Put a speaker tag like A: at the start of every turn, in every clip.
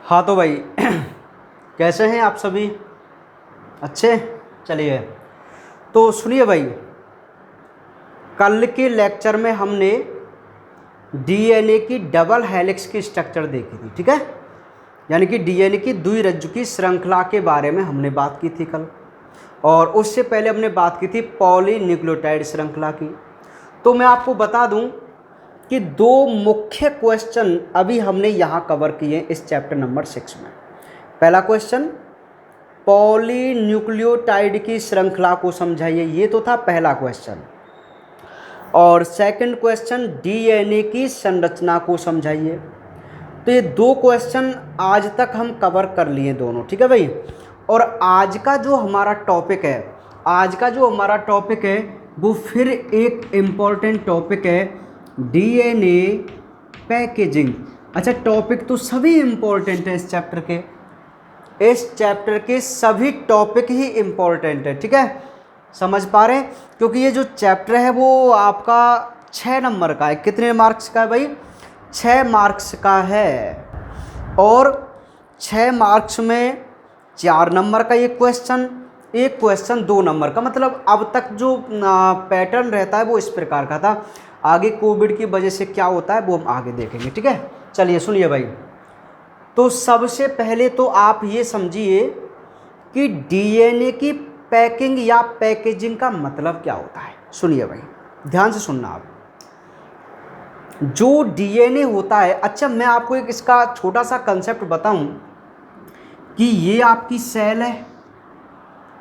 A: हाँ तो भाई कैसे हैं आप सभी? अच्छे। चलिए तो सुनिए भाई, कल के लेक्चर में हमने डीएनए की डबल हेलिक्स की स्ट्रक्चर देखी थी, ठीक है। यानी कि डीएनए की द्विरज्जु की श्रृंखला के बारे में हमने बात की थी कल, और उससे पहले हमने बात की थी पॉलीन्यूक्लियोटाइड श्रृंखला की। तो मैं आपको बता दूं कि दो मुख्य क्वेश्चन अभी हमने यहाँ कवर किए इस चैप्टर नंबर 6 में। पहला क्वेश्चन, पॉलीन्यूक्लियोटाइड की श्रृंखला को समझाइए, ये तो था पहला क्वेश्चन। और सेकंड क्वेश्चन, डीएनए की संरचना को समझाइए। तो ये दो क्वेश्चन आज तक हम कवर कर लिए दोनों, ठीक है भाई। और आज का जो हमारा टॉपिक है वो फिर एक इम्पॉर्टेंट टॉपिक है, डीएनए पैकेजिंग। अच्छा, टॉपिक तो सभी इम्पोर्टेंट है इस चैप्टर के सभी टॉपिक ही इम्पोर्टेंट है, ठीक है। समझ पा रहे हैं? क्योंकि ये जो चैप्टर है वो आपका 6 नंबर का है। कितने मार्क्स का है भाई? 6 मार्क्स का है। और 6 मार्क्स में 4 नंबर का एक क्वेश्चन 2 नंबर का। मतलब अब तक जो पैटर्न रहता है वो इस प्रकार का था। आगे कोविड की वजह से क्या होता है वो हम आगे देखेंगे, ठीक है। चलिए सुनिए भाई, तो सबसे पहले तो आप ये समझिए कि डीएनए की पैकिंग या पैकेजिंग का मतलब क्या होता है। सुनिए भाई, ध्यान से सुनना आप। जो डीएनए होता है, अच्छा मैं आपको एक इसका छोटा सा कंसेप्ट बताऊं कि ये आपकी सेल है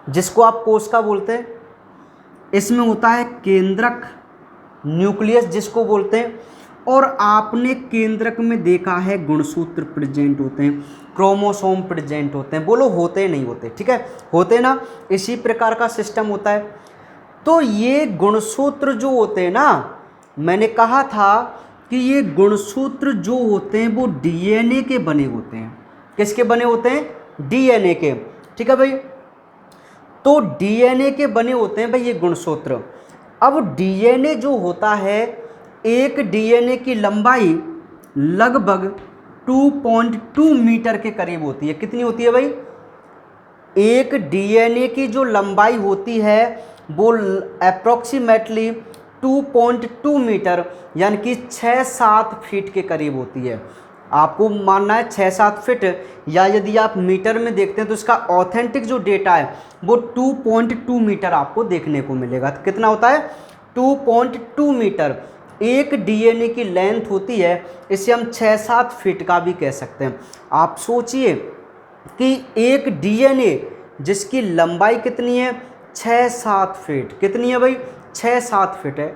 A: जिसको आप कोशिका बोलते हैं। इसमें होता है केंद्रक, न्यूक्लियस जिसको बोलते हैं, और आपने केंद्रक में देखा है गुणसूत्र प्रेजेंट होते हैं, क्रोमोसोम प्रेजेंट होते हैं। बोलो होते नहीं होते? ठीक है, होते ना। इसी प्रकार का सिस्टम होता है। तो ये गुणसूत्र जो होते हैं ना, मैंने कहा था कि ये गुणसूत्र जो होते हैं वो डीएनए के बने होते हैं। किसके बने होते हैं? डीएनए के, ठीक है भाई। तो डीएनए के बने होते हैं भाई ये गुणसूत्र। अब डीएनए जो होता है, एक डीएनए की लंबाई लगभग 2.2 मीटर के करीब होती है। कितनी होती है भाई? एक डीएनए की जो लंबाई होती है वो अप्रॉक्सीमेटली 2.2 मीटर यानी कि 6-7 फीट के करीब होती है। आपको मानना है 6-7 फीट, या यदि आप मीटर में देखते हैं तो इसका ऑथेंटिक जो डेटा है वो 2.2 मीटर आपको देखने को मिलेगा। तो कितना होता है? 2.2 मीटर एक डीएनए की लेंथ होती है। इसे हम 6-7 फीट का भी कह सकते हैं। आप सोचिए कि एक डीएनए जिसकी लंबाई कितनी है? 6-7 फीट। कितनी है भाई? 6-7 फीट है।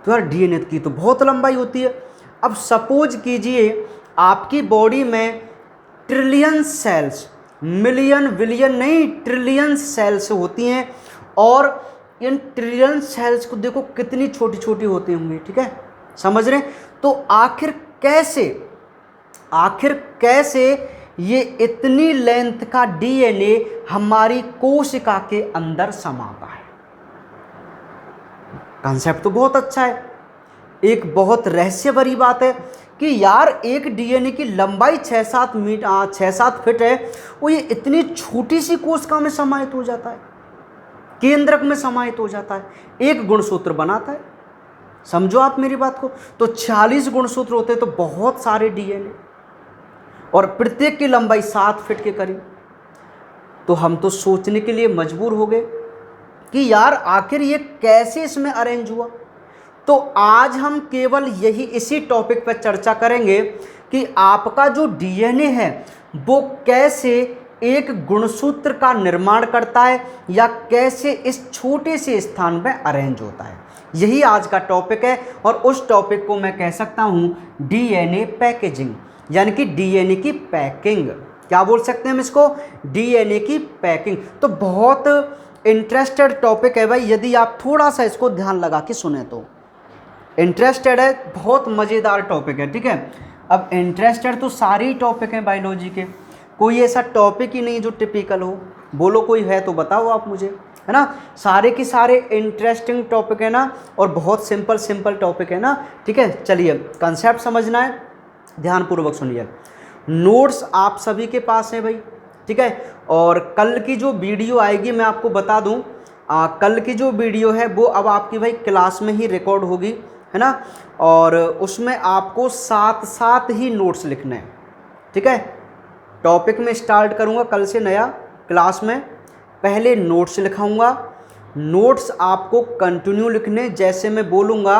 A: तो यार डीएनए की तो बहुत लंबाई होती है। अब सपोज कीजिए आपकी बॉडी में ट्रिलियन सेल्स, मिलियन बिलियन नहीं, ट्रिलियन सेल्स होती हैं, और इन ट्रिलियन सेल्स को देखो कितनी छोटी छोटी होती होंगी, ठीक है। समझ रहे हैं? तो आखिर कैसे ये इतनी लेंथ का डीएनए हमारी कोशिका के अंदर समाता है? कॉन्सेप्ट तो बहुत अच्छा है। एक बहुत रहस्य भरी बात है कि यार एक डीएनए की लंबाई 6-7 फीट है, वो ये इतनी छोटी सी कोशिका में समाहित हो जाता है, केंद्रक में समाहित हो जाता है, एक गुणसूत्र बनाता है। समझो आप मेरी बात को। तो 46 गुणसूत्र होते हैं, तो बहुत सारे डीएनए, और प्रत्येक की लंबाई 7 फीट के करीब। तो हम तो सोचने के लिए मजबूर हो गए कि यार आखिर ये कैसे इसमें अरेंज हुआ। तो आज हम केवल इसी टॉपिक पर चर्चा करेंगे कि आपका जो डीएनए है वो कैसे एक गुणसूत्र का निर्माण करता है, या कैसे इस छोटे से स्थान पर अरेंज होता है। यही आज का टॉपिक है, और उस टॉपिक को मैं कह सकता हूं डीएनए पैकेजिंग, यानी कि डीएनए की पैकिंग। क्या बोल सकते हैं हम इसको? डीएनए की पैकिंग। तो बहुत इंटरेस्टेड टॉपिक है भाई, यदि आप थोड़ा सा इसको ध्यान लगा के सुने तो। इंटरेस्टेड है, बहुत मज़ेदार टॉपिक है, ठीक है। अब इंटरेस्टेड तो सारे ही टॉपिक हैं बायोलॉजी के, कोई ऐसा टॉपिक ही नहीं जो टिपिकल हो। बोलो कोई है तो बताओ आप मुझे, है ना। सारे के सारे इंटरेस्टिंग टॉपिक है ना, और बहुत सिंपल टॉपिक है ना, ठीक है। चलिए कंसेप्ट समझना है, ध्यानपूर्वक सुनिए। नोट्स आप सभी के पास है भाई, ठीक है। और कल की जो वीडियो आएगी मैं आपको बता दूं, कल की जो वीडियो है वो अब आपकी भाई क्लास में ही रिकॉर्ड होगी, है ना। और उसमें आपको साथ साथ ही नोट्स लिखने हैं, ठीक है। टॉपिक में स्टार्ट करूँगा कल से नया क्लास में, पहले नोट्स लिखाऊंगा, नोट्स आपको कंटिन्यू लिखने जैसे मैं बोलूँगा।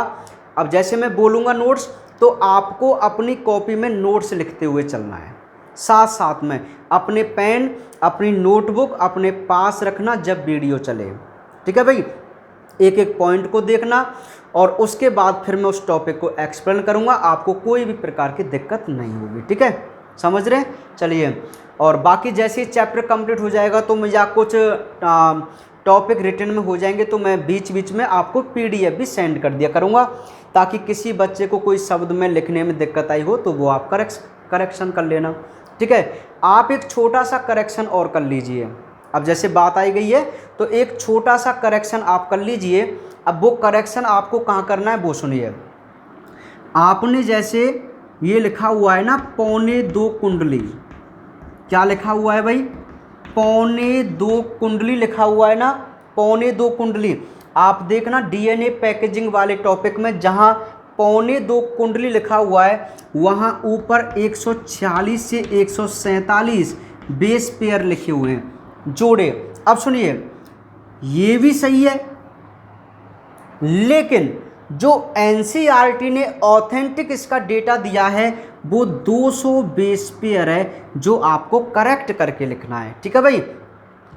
A: अब जैसे मैं बोलूँगा नोट्स, तो आपको अपनी कॉपी में नोट्स लिखते हुए चलना है, साथ साथ में अपने पेन अपनी नोटबुक अपने पास रखना जब वीडियो चले, ठीक है भाई। एक एक पॉइंट को देखना और उसके बाद फिर मैं उस टॉपिक को एक्सप्लेन करूँगा, आपको कोई भी प्रकार की दिक्कत नहीं होगी, ठीक है, समझ रहे हैं। चलिए, और बाकी जैसे ही चैप्टर कंप्लीट हो जाएगा तो मुझे कुछ टॉपिक रिटर्न में हो जाएंगे तो मैं बीच बीच में आपको पीडीएफ भी सेंड कर दिया करूँगा, ताकि किसी बच्चे को कोई शब्द में लिखने में दिक्कत आई हो तो वो आप करेक्शन कर लेना, ठीक है। आप एक छोटा सा करेक्शन और कर लीजिए, अब जैसे बात आई गई है तो एक छोटा सा करेक्शन आप कर लीजिए। अब वो करेक्शन आपको कहाँ करना है वो सुनिए। आपने जैसे ये लिखा हुआ है ना, 2.25 कुंडली, क्या लिखा हुआ है भाई, 2.25 कुंडली लिखा हुआ है ना, 2.25 कुंडली। आप देखना डीएनए पैकेजिंग वाले टॉपिक में जहाँ 2.25 कुंडली लिखा हुआ है वहाँ ऊपर 146 से 147 बेस पेयर लिखे हुए हैं जोड़े। अब सुनिए, ये भी सही है, लेकिन जो एनसीईआरटी ने ऑथेंटिक इसका डेटा दिया है वो 200 बेस पेयर है जो आपको करेक्ट करके लिखना है, ठीक है भाई।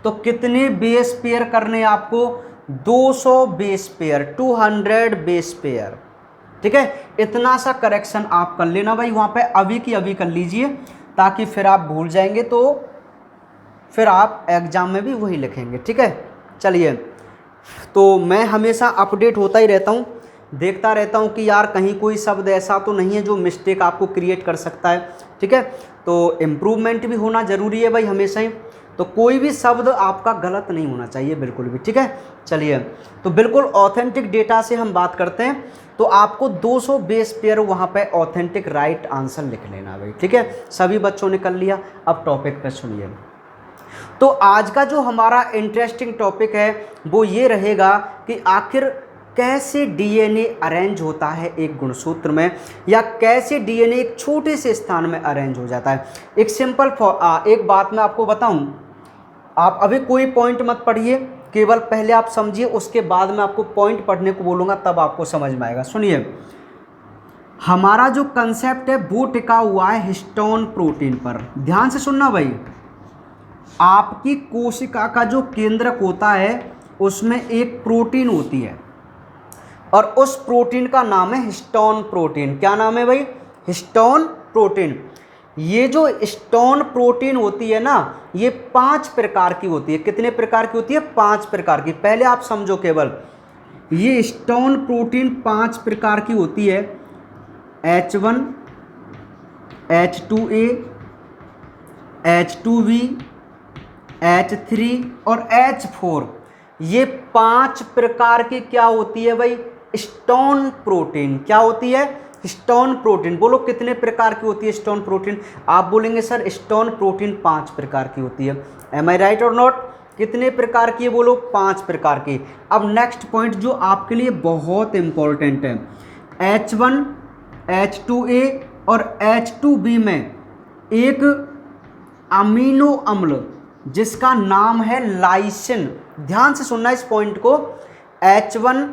A: तो कितने बेस पेयर करने हैं आपको, 200 बेस पेयर, 200 बेस पेयर, ठीक है। इतना सा करेक्शन आप कर लेना भाई, वहाँ पे अभी की अभी कर लीजिए, ताकि फिर आप भूल जाएंगे तो फिर आप एग्जाम में भी वही लिखेंगे, ठीक है। चलिए, तो मैं हमेशा अपडेट होता ही रहता हूँ, देखता रहता हूँ कि यार कहीं कोई शब्द ऐसा तो नहीं है जो मिस्टेक आपको क्रिएट कर सकता है, ठीक है। तो इम्प्रूवमेंट भी होना ज़रूरी है भाई हमेशा ही, तो कोई भी शब्द आपका गलत नहीं होना चाहिए बिल्कुल भी, ठीक है। चलिए, तो बिल्कुल ऑथेंटिक डेटा से हम बात करते हैं, तो आपको 200 बेस पेयर वहाँ पे ऑथेंटिक राइट आंसर लिख लेना भाई, ठीक है। सभी बच्चों ने कर लिया। अब टॉपिक पे सुनिए, तो आज का जो हमारा इंटरेस्टिंग टॉपिक है वो ये रहेगा कि आखिर कैसे डीएनए अरेंज होता है एक गुणसूत्र में, या कैसे डीएनए एक छोटे से स्थान में अरेंज हो जाता है। एक सिंपल एक बात मैं आपको बताऊं, आप अभी कोई पॉइंट मत पढ़िए, केवल पहले आप समझिए, उसके बाद मैं आपको पॉइंट पढ़ने को बोलूँगा तब आपको समझ में आएगा। सुनिए, हमारा जो कंसेप्ट है वो टिका हुआ है हिस्टोन प्रोटीन पर। ध्यान से सुनना भाई, आपकी कोशिका का जो केंद्रक होता है उसमें एक प्रोटीन होती है और उस प्रोटीन का नाम है हिस्टोन प्रोटीन। क्या नाम है भाई, हिस्टोन प्रोटीन। ये जो हिस्टोन प्रोटीन होती है ना, ये 5 प्रकार की होती है। कितने प्रकार की होती है, 5 प्रकार की। पहले आप समझो केवल, ये हिस्टोन प्रोटीन 5 प्रकार की होती है, H1, H2A, H2B, H3 और H4। ये 5 प्रकार की क्या होती है भाई, हिस्टोन प्रोटीन। क्या होती है, हिस्टोन प्रोटीन। बोलो कितने प्रकार की होती है हिस्टोन प्रोटीन। आप बोलेंगे सर हिस्टोन प्रोटीन 5 प्रकार की होती है। एम आई राइट और नॉट, कितने प्रकार की है, बोलो 5 प्रकार की। अब नेक्स्ट पॉइंट जो आपके लिए बहुत इंपॉर्टेंट है, H1, H2A और H2B में एक अमीनो अम्ल जिसका नाम है लाइसिन। ध्यान से सुनना इस पॉइंट को, H1,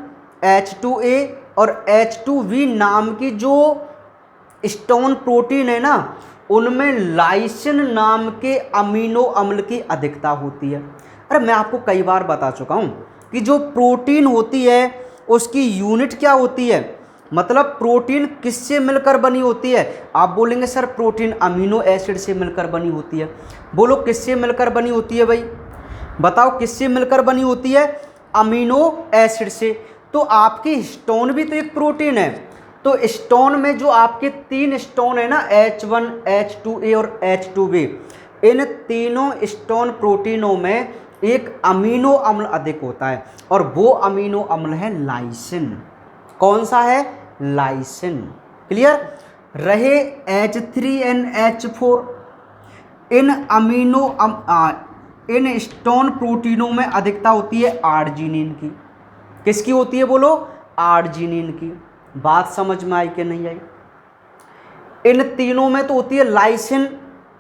A: H2A और H2B नाम की जो हिस्टोन प्रोटीन है ना, उनमें लाइसिन नाम के अमीनो अम्ल की अधिकता होती है। अरे मैं आपको कई बार बता चुका हूँ कि जो प्रोटीन होती है उसकी यूनिट क्या होती है, मतलब प्रोटीन किससे मिलकर बनी होती है। आप बोलेंगे सर प्रोटीन अमीनो एसिड से मिलकर बनी होती है। बोलो किससे मिलकर बनी होती है भाई, बताओ किससे मिलकर बनी होती है, अमीनो एसिड से। तो आपकी हिस्टोन भी तो एक प्रोटीन है। तो हिस्टोन में जो आपके 3 हिस्टोन है ना, H1, H2A और H2B, इन तीनों हिस्टोन प्रोटीनों में एक अमीनो अम्ल अधिक होता है और वो अमीनो अम्ल है लाइसिन। कौन सा है, लाइसिन। क्लियर। रहे H3NH4। इन स्टोन प्रोटीनों में अधिकता होती है आर्जिनिन की। किसकी होती है बोलो? आर्जिनिन की। बात समझ में आई कि नहीं आई? इन तीनों में तो होती है लाइसिन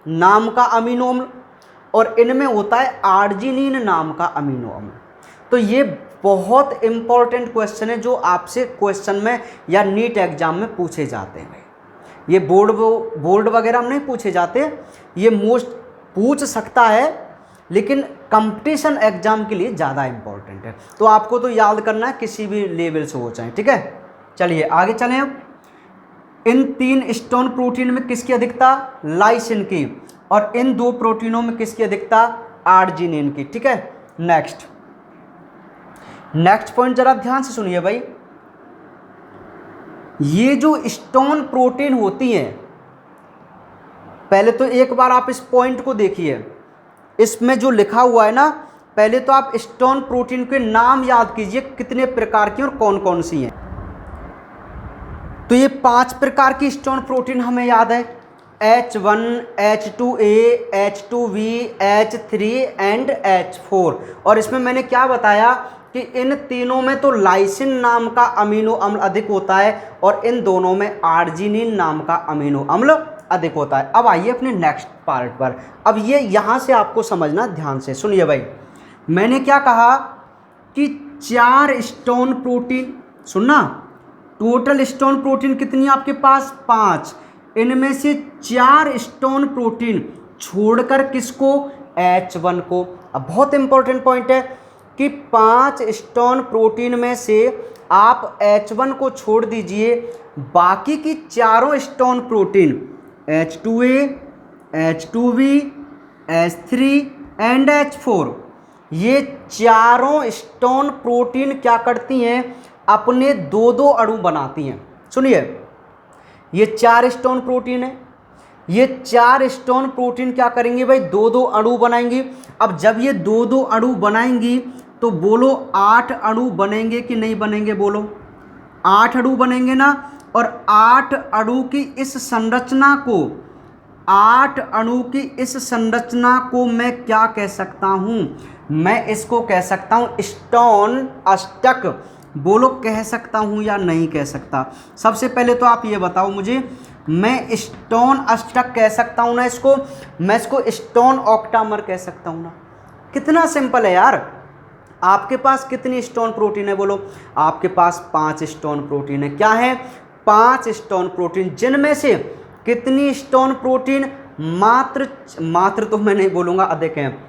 A: नाम का अमीनो अम्ल, और इनमें होता है आर्जिनिन नाम का अमीनो अम्ल। तो ये बहुत इंपॉर्टेंट क्वेश्चन है जो आपसे क्वेश्चन में या नीट एग्जाम में पूछे जाते हैं। ये बोर्ड वगैरह में नहीं पूछे जाते, ये मोस्ट पूछ सकता है लेकिन कंपटीशन एग्जाम के लिए ज़्यादा इंपॉर्टेंट है। तो आपको तो याद करना है किसी भी लेवल से हो जाए, ठीक है। चलिए आगे चलें। अब इन 3 स्टोन प्रोटीन में किसकी अधिकता? लाइसिन की। और इन 2 प्रोटीनों में किसकी अधिकता? आर्जिनिन की, ठीक है। नेक्स्ट पॉइंट जरा ध्यान से सुनिए भाई। ये जो स्टोन प्रोटीन होती हैं, पहले तो एक बार आप इस पॉइंट को देखिए, इसमें जो लिखा हुआ है ना, पहले तो आप स्टोन प्रोटीन के नाम याद कीजिए कितने प्रकार की और कौन कौन सी हैं। तो ये 5 प्रकार की स्टोन प्रोटीन हमें याद है, H1, H2A, H2V, H3 and H4। और इसमें मैंने क्या बताया कि इन तीनों में तो लाइसिन नाम का अमीनो अम्ल अधिक होता है और इन दोनों में आर्जिनिन नाम का अमीनो अम्ल अधिक होता है। अब आइए अपने नेक्स्ट पार्ट पर। अब ये यहाँ से आपको समझना, ध्यान से सुनिए भाई। मैंने क्या कहा कि 4 स्टोन प्रोटीन, सुनना, टोटल स्टोन प्रोटीन कितनी आपके पास? 5। इनमें से 4 स्टोन प्रोटीन छोड़कर किसको? H1 को। अब बहुत इंपॉर्टेंट पॉइंट है कि 5 स्टोन प्रोटीन में से आप H1 को छोड़ दीजिए, बाकी की चारों stone protein H2A, H2V, H3 and H4, ये चारों स्टोन प्रोटीन क्या करती हैं? अपने 2-2 अणु बनाती हैं। सुनिए, ये 4 स्टोन प्रोटीन है, ये 4 स्टोन प्रोटीन क्या करेंगे भाई? 2-2 अणु बनाएंगी। अब जब ये 2-2 अणु बनाएंगी तो बोलो 8 अणु बनेंगे कि नहीं बनेंगे? बोलो 8 अणु बनेंगे ना। और 8 अणु की इस संरचना को, 8 अणु की इस संरचना को मैं क्या कह सकता हूं? मैं इसको कह सकता हूं स्टोन अष्टक। बोलो कह सकता हूं या नहीं कह सकता? सबसे पहले तो आप ये बताओ मुझे, मैं स्टोन अष्टक कह सकता हूं ना इसको? मैं इसको स्टोन ऑक्टामर कह सकता हूं ना? कितना सिंपल है यार। आपके पास कितनी स्टोन प्रोटीन है? बोलो। आपके पास 5 स्टोन प्रोटीन है। क्या है? 5 स्टोन प्रोटीन, जिनमें से कितनी स्टोन प्रोटीन? मात्र तो मैं नहीं बोलूंगा, अधिक हैं।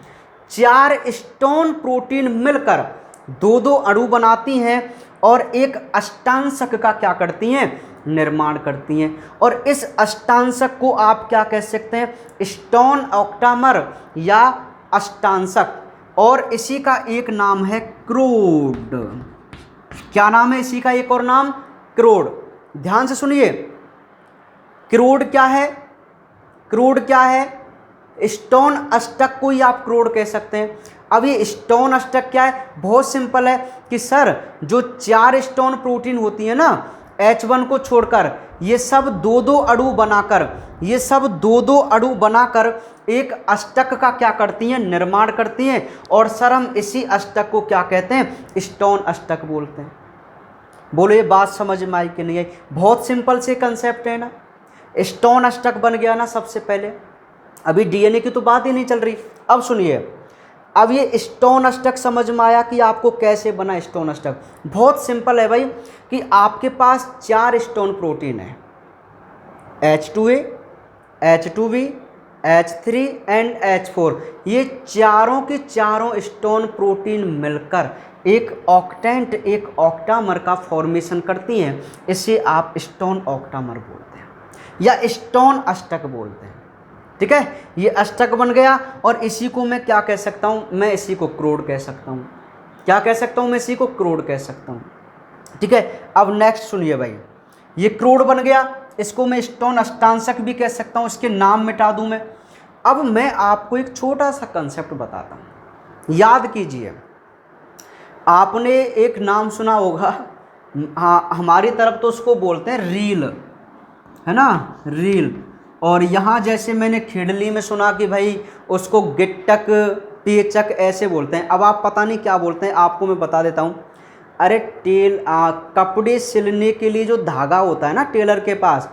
A: 4 स्टोन प्रोटीन मिलकर 2-2 अणु बनाती हैं और एक अष्टांशक का क्या करती हैं? निर्माण करती हैं। और इस अष्टांशक को आप क्या कह सकते हैं? स्टोन ऑक्टामर या अष्टांशक। और इसी का एक नाम है क्रोड। क्या नाम है इसी का एक और नाम? क्रोड। ध्यान से सुनिए, क्रोड क्या है? क्रोड क्या है? स्टोन अष्टक को ही आप क्रोड कह सकते हैं। अब ये स्टोन अष्टक क्या है? बहुत सिंपल है कि सर जो 4 स्टोन प्रोटीन होती है ना, H1 को छोड़कर, ये सब 2-2 अणु बनाकर, ये सब 2-2 अणु बनाकर एक अष्टक का क्या करती हैं? निर्माण करती हैं। और सर हम इसी अष्टक को क्या कहते हैं? स्टोन अष्टक बोलते हैं। बोलो ये बात समझ में आई कि नहीं आई? बहुत सिंपल से कंसेप्ट है ना। स्टोन अष्टक बन गया ना सबसे पहले। अभी डीएनए की तो बात ही नहीं चल रही। अब सुनिए, अब ये स्टोन अष्टक समझ में आया कि आपको कैसे बना स्टोन अष्टक। बहुत सिंपल है भाई कि आपके पास 4 स्टोन प्रोटीन है, H2A, H2V, H3 and H4। ये चारों के चारों स्टोन प्रोटीन मिलकर एक ऑक्टेंट, एक ऑक्टामर का फॉर्मेशन करती हैं। इसे आप स्टोन ऑक्टामर बोलते हैं या स्टोन अष्टक बोलते हैं। ठीक है, ये अष्टक बन गया। और इसी को मैं क्या कह सकता हूँ? मैं इसी को क्रोड कह सकता हूँ। क्या कह सकता हूँ? मैं इसी को क्रोड कह सकता हूँ। ठीक है, अब नेक्स्ट सुनिए भाई, ये क्रोड बन गया, इसको मैं स्टोन अष्टांशक भी कह सकता हूँ, इसके नाम मिटा दूँ मैं। अब मैं आपको एक छोटा सा कंसेप्ट बताता हूँ, याद कीजिए। आपने एक नाम सुना होगा, हाँ, हमारी तरफ तो उसको बोलते हैं रील। है ना, रील। और यहाँ जैसे मैंने खेड़ली में सुना कि भाई उसको गिट्टक पेचक ऐसे बोलते हैं। अब आप पता नहीं क्या बोलते हैं, आपको मैं बता देता हूँ। अरे कपड़े सिलने के लिए जो धागा होता है ना टेलर के पास,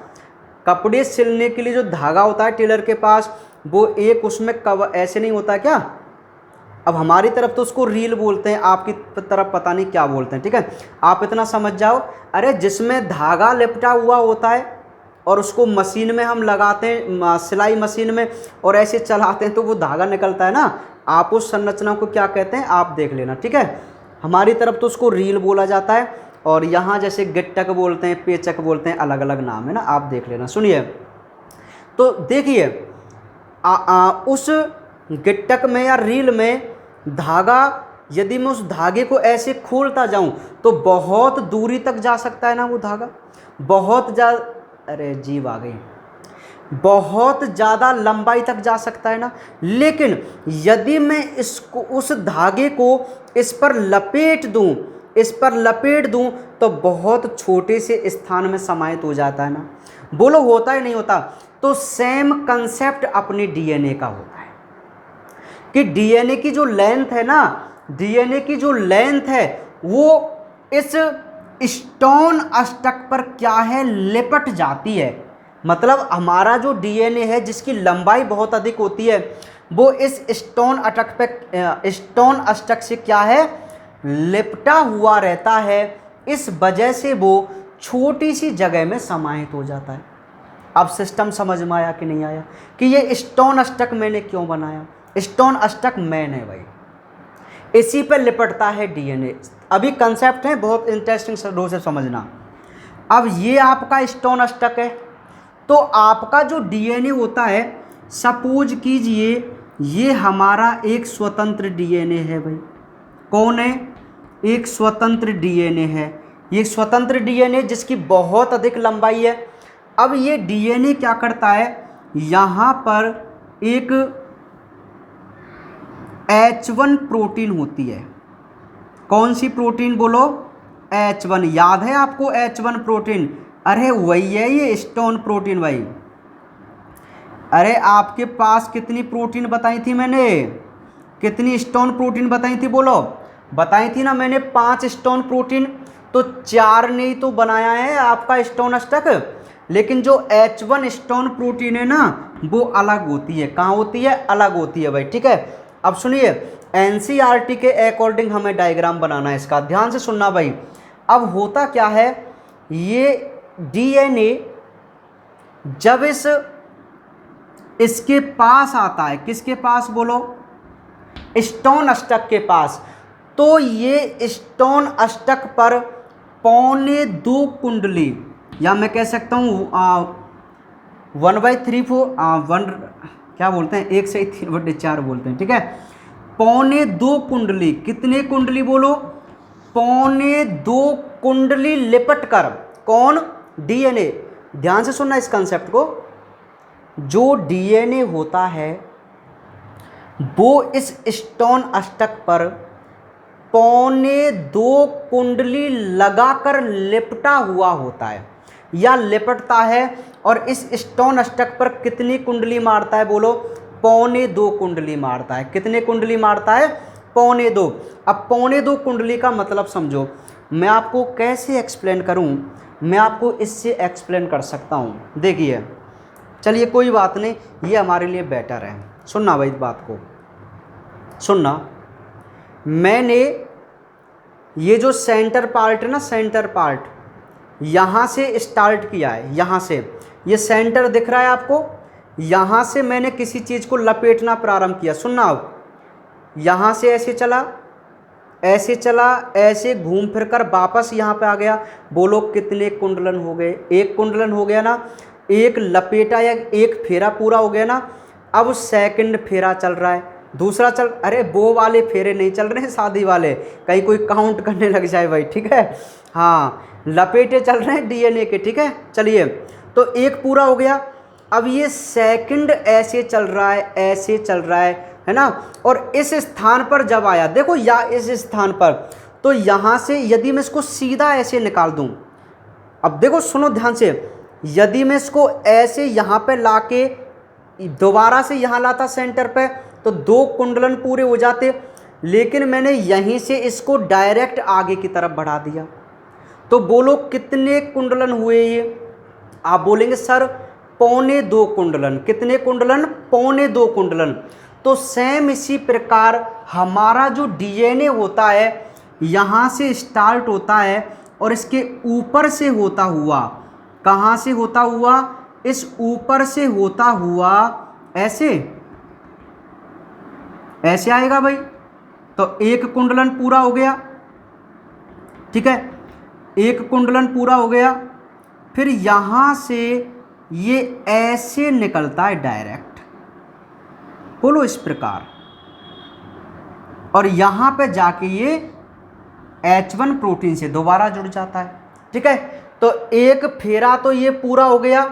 A: कपड़े सिलने के लिए जो धागा होता है टेलर के पास, वो एक उसमें कवर ऐसे नहीं होता क्या। अब हमारी तरफ तो उसको रील बोलते हैं, आपकी तरफ पता नहीं क्या बोलते हैं, ठीक है। आप इतना समझ जाओ, अरे जिसमें धागा लिपटा हुआ होता है और उसको मशीन में हम लगाते हैं, सिलाई मशीन में, और ऐसे चलाते हैं तो वो धागा निकलता है ना, आप उस संरचना को क्या कहते हैं आप देख लेना, ठीक है। हमारी तरफ तो उसको रील बोला जाता है, और यहाँ जैसे गिट्टक बोलते हैं, पेचक बोलते हैं, अलग अलग नाम है ना, आप देख लेना। सुनिए, तो देखिए उस गिट्टक में या रील में धागा, यदि मैं उस धागे को ऐसे खोलता जाऊं तो बहुत दूरी तक जा सकता है ना वो धागा, अरे जीव आ गई, बहुत ज़्यादा लंबाई तक जा सकता है ना। लेकिन यदि मैं इसको, उस धागे को इस पर लपेट दूं तो बहुत छोटे से स्थान में समाहित हो जाता है ना। बोलो होता है नहीं होता। तो सेम कंसेप्ट अपने डीएनए का होता है कि डीएनए की जो लेंथ है ना, डीएनए की जो लेंथ है वो इस स्टोन अष्टक पर क्या है, लिपट जाती है। मतलब हमारा जो डीएनए है जिसकी लंबाई बहुत अधिक होती है, वो इस स्टोन अष्टक से क्या है, लिपटा हुआ रहता है। इस वजह से वो छोटी सी जगह में समाहित हो जाता है। अब सिस्टम समझ में आया कि नहीं आया कि ये स्टोन अष्टक मैंने क्यों बनाया। स्टोन अष्टक मैन है भाई, इसी पर लिपटता है डीएनए। अभी कंसेप्ट है, बहुत इंटरेस्टिंग रूप से समझना। अब ये आपका स्टोन अष्टक है, तो आपका जो डीएनए होता है, सपोज कीजिए ये हमारा एक स्वतंत्र डीएनए है भाई। कौन है, एक स्वतंत्र डीएनए है। ये स्वतंत्र डीएनए जिसकी बहुत अधिक लंबाई है। अब ये डीएनए क्या करता है, यहाँ पर एक H1 प्रोटीन होती है। कौन सी प्रोटीन बोलो, H1। याद है आपको H1 प्रोटीन, अरे वही है ये स्टोन प्रोटीन भाई। अरे आपके पास कितनी प्रोटीन बताई थी मैंने, कितनी स्टोन प्रोटीन बताई थी बोलो, बताई थी ना मैंने 5 स्टोन प्रोटीन। तो 4 ने ही तो बनाया है आपका स्टोन अष्टक। लेकिन जो H1 स्टोन प्रोटीन है ना, वो अलग होती है। कहाँ होती है, अलग होती है भाई, ठीक है। अब सुनिए, एनसीईआरटी के अकॉर्डिंग हमें डायग्राम बनाना है इसका, ध्यान से सुनना भाई। अब होता क्या है, ये डीएनए जब इसके पास आता है, किसके पास बोलो, स्टोन अष्टक के पास, तो ये स्टोन अष्टक पर 1.25 कुंडली, या मैं कह सकता हूँ 1/3 क्या बोलते हैं, 1 से 3/4 बोलते हैं, ठीक है। 1.25 कुंडली, कितने कुंडली बोलो, 1.25 कुंडली लिपट कर, कौन, डीएनए। ध्यान से सुनना इस कंसेप्ट को। जो डीएनए होता है वो इस स्टोन अष्टक पर 1.25 कुंडली लगाकर लिपटा हुआ होता है या लिपटता है। और इस स्टोन अष्टक पर कितनी कुंडली मारता है बोलो, 1.25 कुंडली मारता है। कितने कुंडली मारता है, 1.25। अब 1.25 कुंडली का मतलब समझो, मैं आपको कैसे एक्सप्लेन करूं, मैं आपको इससे एक्सप्लेन कर सकता हूं। देखिए, चलिए कोई बात नहीं, ये हमारे लिए बेटर है। सुनना भाई, बात को सुनना। मैंने ये जो सेंटर पार्ट है ना, सेंटर पार्ट यहाँ से स्टार्ट किया है, यहाँ से ये सेंटर दिख रहा है आपको, यहाँ से मैंने किसी चीज़ को लपेटना प्रारंभ किया। सुनना, अब यहाँ से ऐसे चला, ऐसे चला, ऐसे घूम फिर कर वापस यहाँ पे आ गया। बोलो कितने कुंडलन हो गए, 1 कुंडलन हो गया ना, एक लपेटा या एक फेरा पूरा हो गया ना। अब सेकंड फेरा चल रहा है, दूसरा चल, अरे वो वाले फेरे नहीं चल रहे हैं शादी वाले, कहीं कोई काउंट करने लग जाए भाई, ठीक है। हाँ, लपेटे चल रहे हैं डीएनए के, ठीक है। चलिए, तो एक पूरा हो गया। अब ये सेकंड ऐसे चल रहा है, ऐसे चल रहा है ना। और इस स्थान पर जब आया, देखो या इस स्थान पर, तो यहाँ से यदि मैं इसको सीधा ऐसे निकाल दूँ, अब देखो सुनो ध्यान से, यदि मैं इसको ऐसे यहाँ पे लाके दोबारा से यहाँ लाता सेंटर पे तो 2 कुंडलन पूरे हो जाते, लेकिन मैंने यहीं से इसको डायरेक्ट आगे की तरफ बढ़ा दिया। तो बोलो कितने कुंडलन हुए ये? आप बोलेंगे सर 1.25 कुंडलन। कितने कुंडलन? 1.25 कुंडलन। तो सेम इसी प्रकार हमारा जो डीएनए होता है यहाँ से स्टार्ट होता है और इसके ऊपर से होता हुआ, कहाँ से होता हुआ? इस ऊपर से होता हुआ ऐसे ऐसे आएगा भाई। तो 1 कुंडलन पूरा हो गया, ठीक है, 1 कुंडलन पूरा हो गया। फिर यहां से ये ऐसे निकलता है डायरेक्ट, बोलो इस प्रकार, और यहां पे जाके ये H1 प्रोटीन से दोबारा जुड़ जाता है, ठीक है। तो एक फेरा तो ये पूरा हो गया।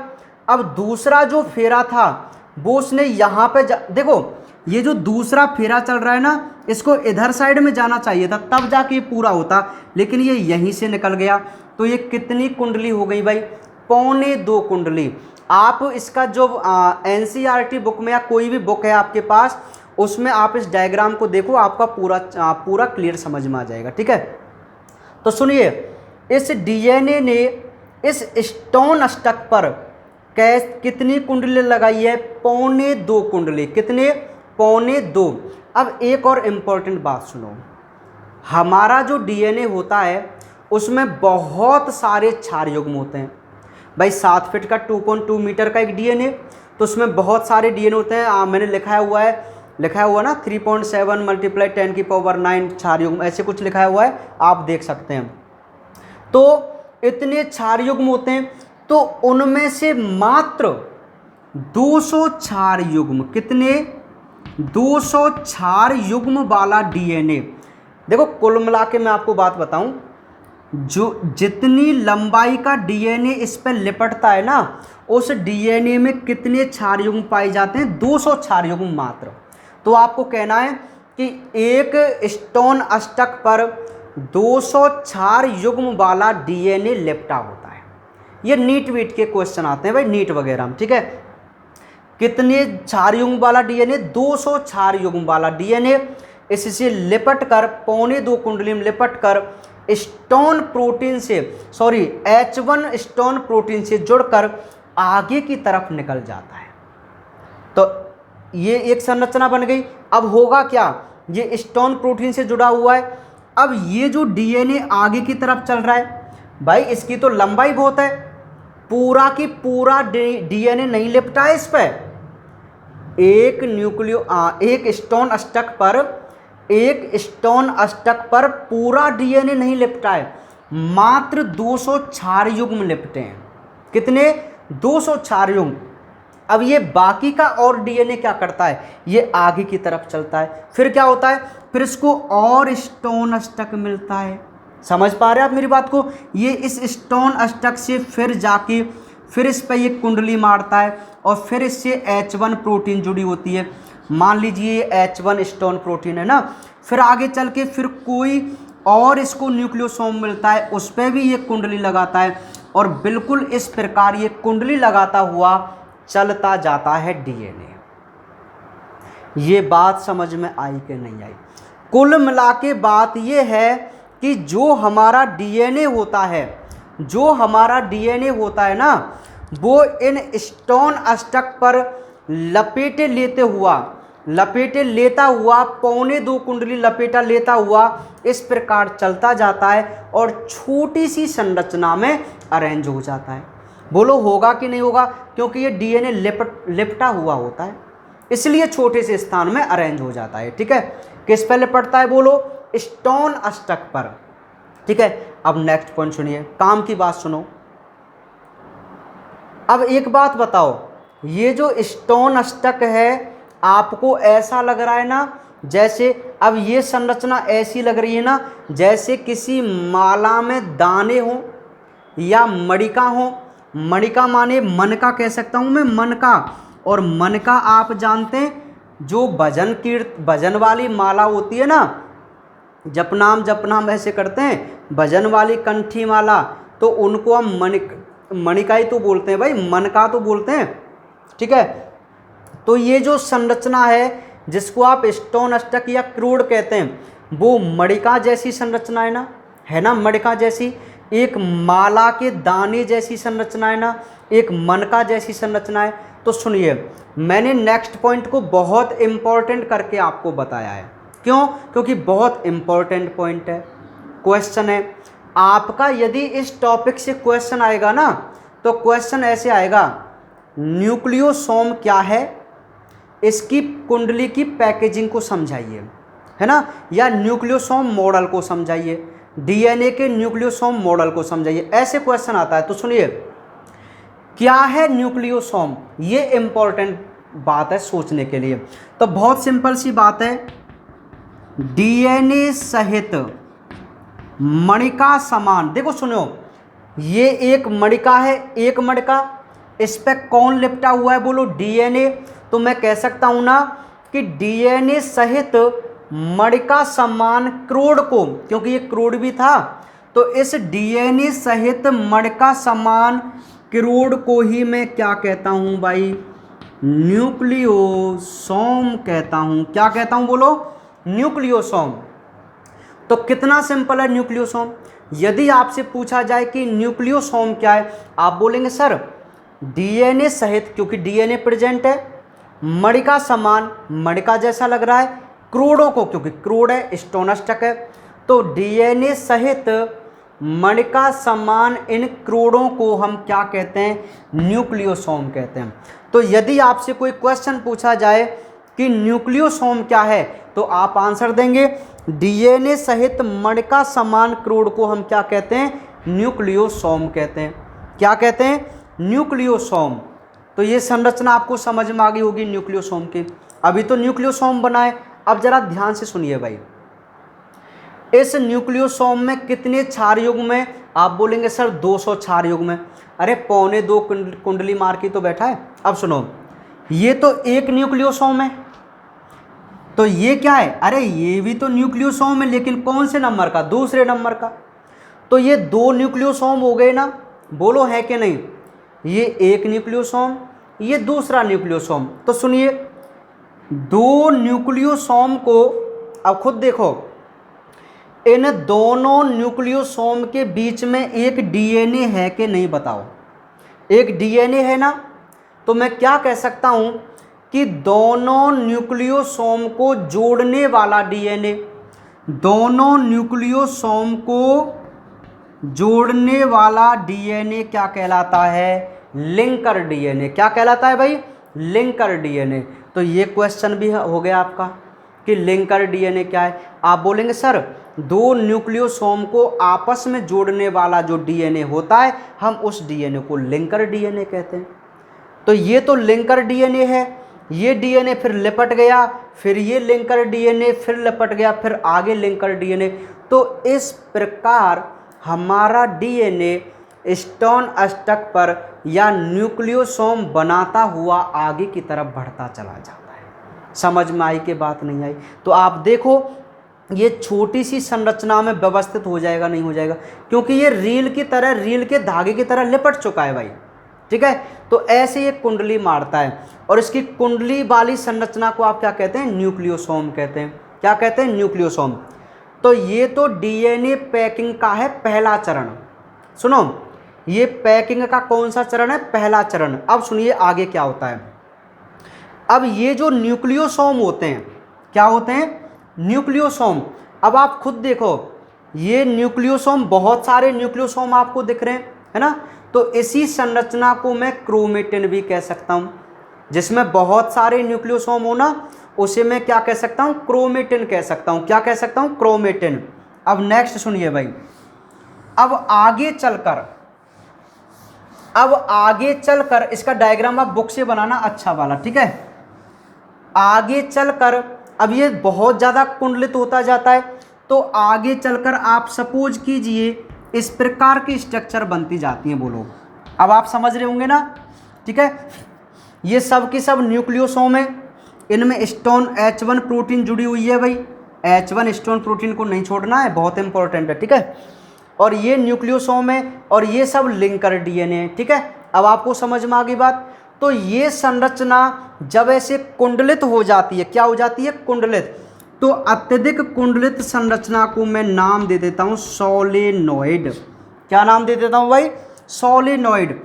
A: अब दूसरा जो फेरा था वो उसने यहाँ पे देखो, ये जो दूसरा फेरा चल रहा है ना, इसको इधर साइड में जाना चाहिए था, तब जाके ये पूरा होता, लेकिन ये यहीं से निकल गया। तो ये कितनी कुंडली हो गई भाई? 1.25 कुंडली। आप इसका जो NCERT बुक में या कोई भी बुक है आपके पास, उसमें आप इस डायग्राम को देखो, आपका पूरा क्लियर समझ में आ जाएगा, ठीक है। तो सुनिए, इस डीएनए ने इस स्टोन स्टक पर कितनी कुंडली लगाई है? 1.25 कुंडली। कितने? 1.25। अब एक और इम्पॉर्टेंट बात सुनो, हमारा जो डीएनए होता है उसमें बहुत सारे क्षार युग्म होते हैं भाई। 7 फीट का 2.2 मीटर का एक डीएनए, तो उसमें बहुत सारे डीएनए होते हैं। मैंने लिखा हुआ ना 3.7 × 10⁹ क्षार युग्म, ऐसे कुछ लिखा हुआ है, आप देख सकते हैं। तो इतने क्षार युग्म होते हैं, तो उनमें से मात्र 200 क्षार युग्म, कितने? 200 क्षार युग्म वाला डीएनए। देखो कुल मिला के मैं आपको बात बताऊं, जो जितनी लंबाई का डीएनए इस पर लिपटता है ना, उस डीएनए में कितने क्षार युग्म पाए जाते हैं? 200 क्षार युग्म मात्र। तो आपको कहना है कि एक स्टोन स्टक पर 200 क्षार युग्म वाला डीएनए लिपटा होता है। ये नीट वीट के क्वेश्चन आते हैं भाई, नीट वगैरह में, ठीक है। कितने क्षार युग्म वाला डीएनए? 200 क्षार युग्म वाला डीएनए इससे लिपट कर 1.25 कुंडली में लिपट कर स्टोन प्रोटीन से, सॉरी H1 स्टोन प्रोटीन से जुड़कर आगे की तरफ निकल जाता है। तो ये एक संरचना बन गई। अब होगा क्या? ये स्टोन प्रोटीन से जुड़ा हुआ है। अब ये जो डीएनए आगे की तरफ चल रहा है भाई, इसकी तो लंबाई बहुत है, पूरा की पूरा डीएनए नहीं लिपटा है इस पर। एक स्टोन स्टक पर पूरा डीएनए नहीं लिपटा है, मात्र 200 क्षार युग्म लिपटे हैं। कितने? 200 क्षार युग्म। अब ये बाकी का और डीएनए क्या करता है? ये आगे की तरफ चलता है। फिर क्या होता है? फिर इसको और स्टोन स्टक मिलता है। समझ पा रहे हैं आप मेरी बात को? ये इस स्टोन स्टक से फिर जाके फिर इस पर ये कुंडली मारता है और फिर इससे H1 प्रोटीन जुड़ी होती है। मान लीजिए H1 स्टोन प्रोटीन है ना, फिर आगे चल के फिर कोई और इसको न्यूक्लियोसोम मिलता है, उस पर भी ये कुंडली लगाता है, और बिल्कुल इस प्रकार ये कुंडली लगाता हुआ चलता जाता है डीएनए। ये बात समझ में आई कि नहीं आई? कुल मिला के बात ये है कि जो हमारा डीएनए होता है ना, वो इन स्टोन स्टक पर लपेटे लेता हुआ 1.25 कुंडली लपेटा लेता हुआ इस प्रकार चलता जाता है और छोटी सी संरचना में अरेंज हो जाता है। बोलो होगा कि नहीं होगा? क्योंकि ये डीएनए लिपटा हुआ होता है, इसलिए छोटे से स्थान में अरेंज हो जाता है, ठीक है। किस पर लिपटता है? बोलो स्टोन स्टक पर, ठीक है। अब नेक्स्ट पॉइंट सुनिए, काम की बात सुनो। अब एक बात बताओ, ये जो स्टोन स्टक है, आपको ऐसा लग रहा है ना जैसे, अब ये संरचना ऐसी लग रही है ना जैसे किसी माला में दाने हो या मणिका हो। मणिका माने मनका कह सकता हूँ मैं, मनका। और मनका आप जानते हैं जो भजन वाली माला होती है ना, जपनाम ऐसे करते हैं, भजन वाली कंठी माला, तो उनको हम मणिका ही तो बोलते हैं भाई, मन का तो बोलते हैं, ठीक है। तो ये जो संरचना है जिसको आप स्टोन अष्टक या क्रोड कहते हैं वो मणिका जैसी संरचना है ना, मणिका जैसी। एक माला के दाने जैसी संरचना है ना, एक मनका जैसी संरचना है। तो सुनिए, मैंने नेक्स्ट पॉइंट को बहुत इंपॉर्टेंट करके आपको बताया है। क्यों? क्योंकि बहुत इंपॉर्टेंट पॉइंट है, क्वेश्चन है आपका। यदि इस टॉपिक से क्वेश्चन आएगा ना तो क्वेश्चन ऐसे आएगा, न्यूक्लियोसोम क्या है, इसकी कुंडली की पैकेजिंग को समझाइए, है ना, या न्यूक्लियोसोम मॉडल को समझाइए, डीएनए के न्यूक्लियोसोम मॉडल को समझाइए, ऐसे क्वेश्चन आता है। तो सुनिए, क्या है न्यूक्लियोसोम, ये इंपॉर्टेंट बात है सोचने के लिए। तो बहुत सिंपल सी बात है, डीएनए सहित मणिका समान, देखो सुनो, ये एक मणिका है, एक मणिका, इस पे कौन लिपटा हुआ है बोलो, डीएनए। तो मैं कह सकता हूं ना कि डीएनए सहित मणिका समान क्रोड को, क्योंकि ये क्रोड भी था, तो इस डीएनए सहित मणिका समान क्रोड को ही मैं क्या कहता हूं भाई, न्यूक्लियोसोम कहता हूं। क्या कहता हूं बोलो, न्यूक्लियोसोम। तो कितना सिंपल है न्यूक्लियोसोम। यदि आपसे पूछा जाए कि न्यूक्लियोसोम क्या है, आप बोलेंगे सर डीएनए सहित, क्योंकि डीएनए प्रेजेंट है, मणिका समान, मणिका जैसा लग रहा है, क्रोडों को, क्योंकि क्रोड है, स्टोन अष्टक है, तो डीएनए सहित मणिका समान इन क्रोडों को हम क्या कहते हैं, न्यूक्लियोसोम कहते हैं। तो यदि आपसे कोई क्वेश्चन पूछा जाए कि न्यूक्लियोसोम क्या है, तो आप आंसर देंगे डीएनए सहित मणिका समान क्रोड को हम क्या कहते हैं, न्यूक्लियोसोम कहते हैं। क्या कहते हैं, न्यूक्लियोसोम। तो ये संरचना आपको समझ में आ गई होगी न्यूक्लियोसोम की। अभी तो न्यूक्लियोसोम बना है, अब जरा ध्यान से सुनिए भाई, इस न्यूक्लियोसोम में कितने क्षार युग्म में, आप बोलेंगे सर 200 क्षार युग्म में। अरे 2.25 कुंडली मार की तो बैठा है। अब सुनो, ये तो एक न्यूक्लियोसोम है, तो ये क्या है, अरे ये भी तो न्यूक्लियोसोम है, लेकिन कौन से नंबर का, दूसरे नंबर का। तो ये 2 न्यूक्लियोसोम हो गए ना, बोलो है कि नहीं, ये एक न्यूक्लियोसोम, ये दूसरा न्यूक्लियोसोम। तो सुनिए, 2 न्यूक्लियोसोम को, अब खुद देखो, इन दोनों न्यूक्लियोसोम के बीच में एक डीएनए है कि नहीं बताओ, एक डीएनए है ना। तो मैं क्या कह सकता हूं कि दोनों न्यूक्लियोसोम को जोड़ने वाला डीएनए, दोनों न्यूक्लियोसोम को जोड़ने वाला डीएनए क्या कहलाता है, लिंकर डीएनए। क्या कहलाता है भाई, लिंकर डीएनए। तो ये क्वेश्चन भी हो गया आपका कि लिंकर डीएनए क्या है। आप बोलेंगे सर 2 न्यूक्लियोसोम को आपस में जोड़ने वाला जो डीएनए होता है, हम उस डीएनए को लिंकर डीएनए कहते हैं। तो ये तो लिंकर डीएनए है, ये डीएनए फिर लिपट गया, फिर ये लिंकर डीएनए फिर लिपट गया, फिर आगे लिंकर डीएनए। तो इस प्रकार हमारा डीएनए स्टोन अष्टक पर या न्यूक्लियोसोम बनाता हुआ आगे की तरफ बढ़ता चला जाता है। समझ में आई कि बात नहीं आई? तो आप देखो, ये छोटी सी संरचना में व्यवस्थित हो जाएगा, नहीं हो जाएगा, क्योंकि ये रील की तरह, रील के धागे की तरह लिपट चुका है भाई, ठीक है। तो ऐसे ये कुंडली मारता है, और इसकी कुंडली वाली संरचना को आप क्या कहते हैं, न्यूक्लियोसोम कहते हैं। क्या कहते हैं, न्यूक्लियोसोम। तो ये तो डीएनए पैकिंग का है पहला चरण। सुनो, ये पैकिंग का कौन सा चरण है, पहला चरण। अब सुनिए आगे क्या होता है। अब ये जो न्यूक्लियोसोम होते हैं, क्या होते हैं, न्यूक्लियोसोम। अब आप खुद देखो, ये न्यूक्लियोसोम, बहुत सारे न्यूक्लियोसोम आपको दिख रहे हैं, है ना। तो इसी संरचना को मैं क्रोमेटिन भी कह सकता हूं। जिसमें बहुत सारे न्यूक्लियोसोम हो ना, उसे मैं क्या कह सकता हूं, क्रोमेटिन कह सकता हूं। क्या कह सकता हूं, क्रोमेटिन। अब नेक्स्ट सुनिए भाई, अब आगे चलकर इसका डायग्राम आप बुक से बनाना अच्छा वाला, ठीक है। आगे चलकर अब ये बहुत ज़्यादा कुंडलित होता जाता है, तो आगे चलकर आप सपोज कीजिए इस प्रकार की स्ट्रक्चर बनती जाती हैं। बोलो, अब आप समझ रहे होंगे ना, ठीक है। ये सब की सब न्यूक्लियोसोम है, इनमें स्टोन H1 प्रोटीन जुड़ी हुई है भाई। H1 स्टोन प्रोटीन को नहीं छोड़ना है, बहुत इंपॉर्टेंट है, ठीक है। और ये न्यूक्लियोसोम है और ये सब लिंकर डीएनए है। ठीक है, अब आपको समझ में आ गई बात। तो ये संरचना जब ऐसे कुंडलित हो जाती है, क्या हो जाती है, कुंडलित, तो अत्यधिक कुंडलित संरचना को मैं नाम दे देता हूं सोलेनोइड। क्या नाम दे देता हूं भाई, सोलेनोइड।